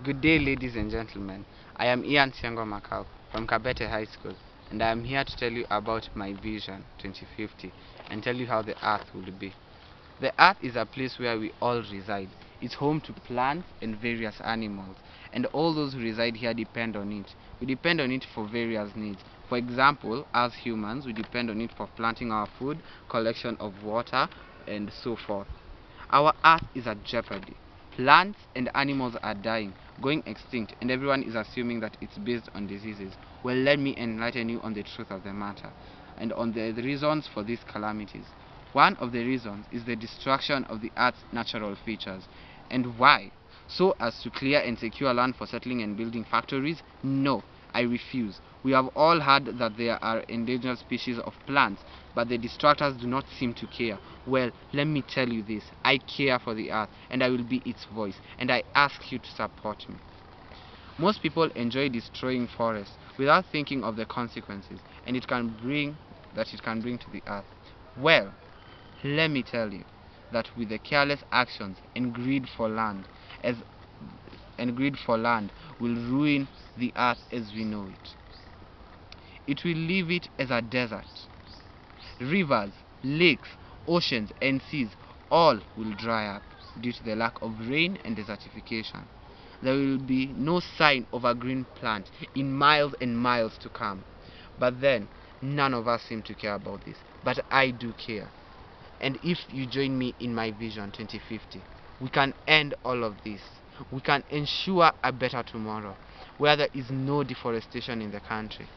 Good day, ladies and gentlemen. I am Ian Siango Makau from Kabete High School, and I am here to tell you about my vision 2050 and tell you how the earth will be. The earth is a place where we all reside. It's home to plants and various animals, and all those who reside here depend on it. We depend on it for various needs. For example, as humans, we depend on it for planting our food, collection of water, and so forth. Our earth is at jeopardy. Plants and animals are dying, going extinct, and everyone is assuming that it's based on diseases. Well, let me enlighten you on the truth of the matter and on the reasons for these calamities. One of the reasons is the destruction of the earth's natural features. And why? So as to clear and secure land for settling and building factories? No, I refuse. We have all heard that there are endangered species of plants, but the destructors do not seem to care. Well, let me tell you this. I care for the earth, and I will be its voice, and I ask you to support me. Most people enjoy destroying forests without thinking of the consequences and it can bring to the earth. Well, let me tell you that with the careless actions and greed for land will ruin the earth as we know it. It will leave it as a desert. Rivers, lakes, oceans and seas all will dry up due to the lack of rain and desertification. There will be no sign of a green plant in miles and miles to come. But then, none of us seem to care about this. But I do care. And if you join me in my vision 2050, we can end all of this. We can ensure a better tomorrow where there is no deforestation in the country.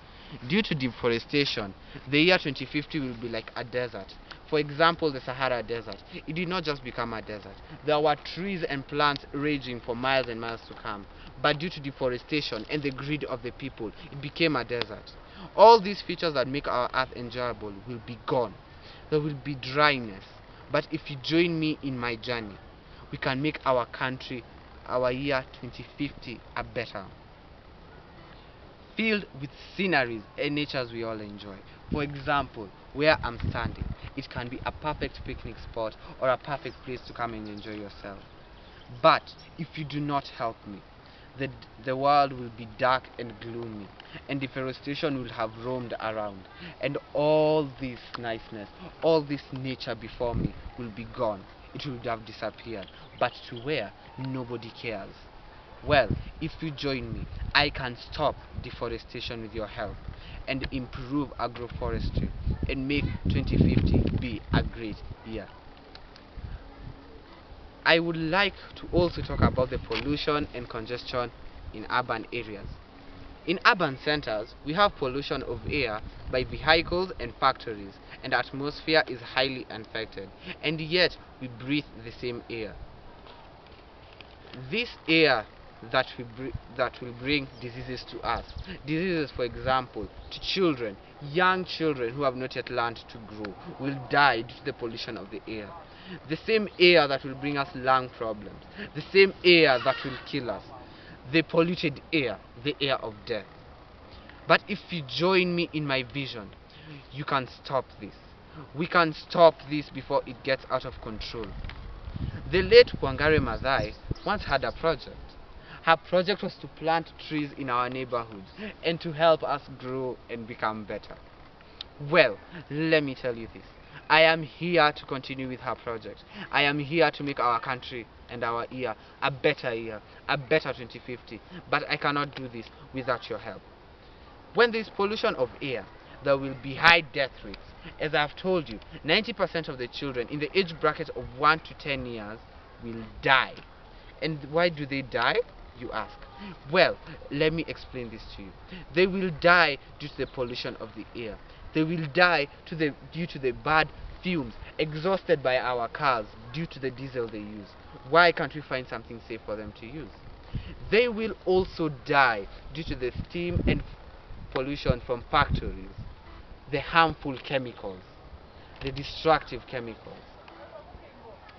Due to deforestation, the year 2050 will be like a desert. For example, the Sahara Desert. It did not just become a desert. There were trees and plants raging for miles and miles to come. But due to deforestation and the greed of the people, it became a desert. All these features that make our earth enjoyable will be gone. There will be dryness. But if you join me in my journey, we can make our country, our year 2050, a better, filled with sceneries and natures we all enjoy. For example, where I'm standing, it can be a perfect picnic spot or a perfect place to come and enjoy yourself. But if you do not help me, the world will be dark and gloomy, and deforestation will have roamed around, and all this niceness, all this nature before me will be gone. It would have disappeared. But to where? Nobody cares. Well, if you join me, I can stop deforestation with your help and improve agroforestry and make 2050 be a great year. I would like to also talk about the pollution and congestion in urban areas. In urban centers, we have pollution of air by vehicles and factories, and the atmosphere is highly infected, and yet we breathe the same air. This air that will bring diseases to us. Diseases, for example, to children, young children who have not yet learned to grow, will die due to the pollution of the air. The same air that will bring us lung problems, the same air that will kill us, the polluted air, the air of death. But if you join me in my vision, you can stop this. We can stop this before it gets out of control. The late Wangari Maathai once had a project. Her project was to plant trees in our neighborhoods and to help us grow and become better. Well, let me tell you this. I am here to continue with her project. I am here to make our country and our year a better 2050. But I cannot do this without your help. When there is pollution of air, there will be high death rates. As I have told you, 90% of the children in the age bracket of 1 to 10 years will die. And why do they die, you ask? Well, let me explain this to you. They will die due to the pollution of the air. They will die due to the bad fumes exhausted by our cars due to the diesel they use. Why can't we find something safe for them to use? They will also die due to the steam and pollution from factories, the harmful chemicals, the destructive chemicals.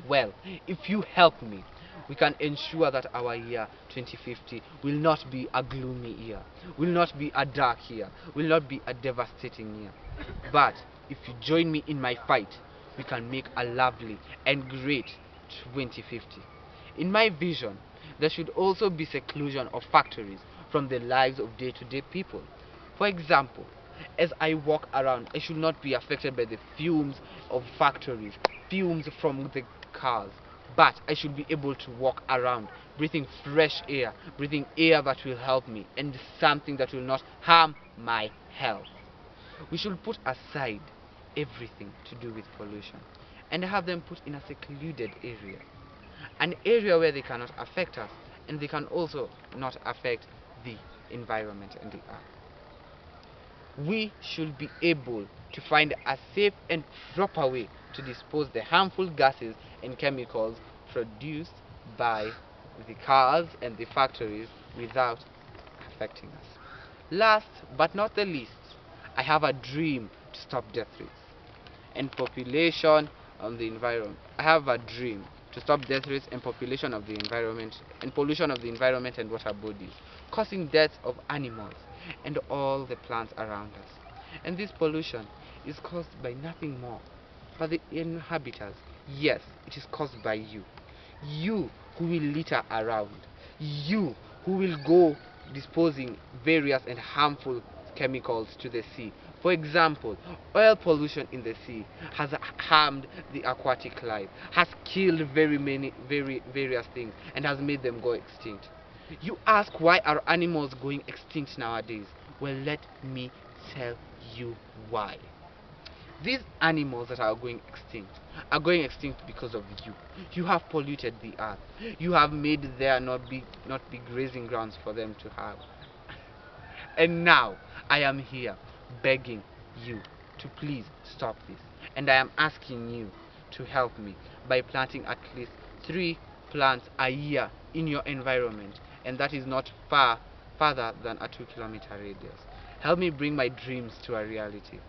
Well, if you help me, we can ensure that our year 2050 will not be a gloomy year, will not be a dark year, will not be a devastating year. But if you join me in my fight, we can make a lovely and great 2050. In my vision, There should also be seclusion of factories from the lives of day-to-day people. For example, as I walk around, I should not be affected by the fumes of factories, fumes from the cars, but I should be able to walk around, breathing fresh air, breathing air that will help me, and something that will not harm my health. We should put aside everything to do with pollution and have them put in a secluded area, an area where they cannot affect us and they can also not affect the environment and the earth. We should be able to find a safe and proper way to dispose the harmful gases and chemicals produced by the cars and the factories without affecting us. Last but not the least, I have a dream to stop death rates and population on the environment. I have a dream to stop death rates and population of the environment and pollution of the environment and water bodies, causing deaths of animals and all the plants around us. And this pollution is caused by nothing more but the inhabitants. Yes, it is caused by you. You who will litter around. You who will go disposing various and harmful chemicals to the sea. For example, oil pollution in the sea has harmed the aquatic life, has killed various things, and has made them go extinct. You ask, why are animals going extinct nowadays? Well, let me tell you why. These animals that are going extinct because of you. You have polluted the earth. You have made there not be grazing grounds for them to have. And now I am here begging you to please stop this. And I am asking you to help me by planting at least 3 plants a year in your environment, and that is not farther than a 2-kilometer radius. Help me bring my dreams to a reality.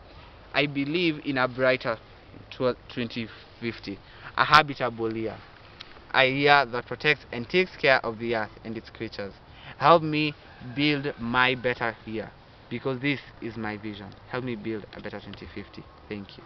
I believe in a brighter 2050, a habitable year, a year that protects and takes care of the earth and its creatures. Help me build my better year, because this is my vision. Help me build a better 2050. Thank you.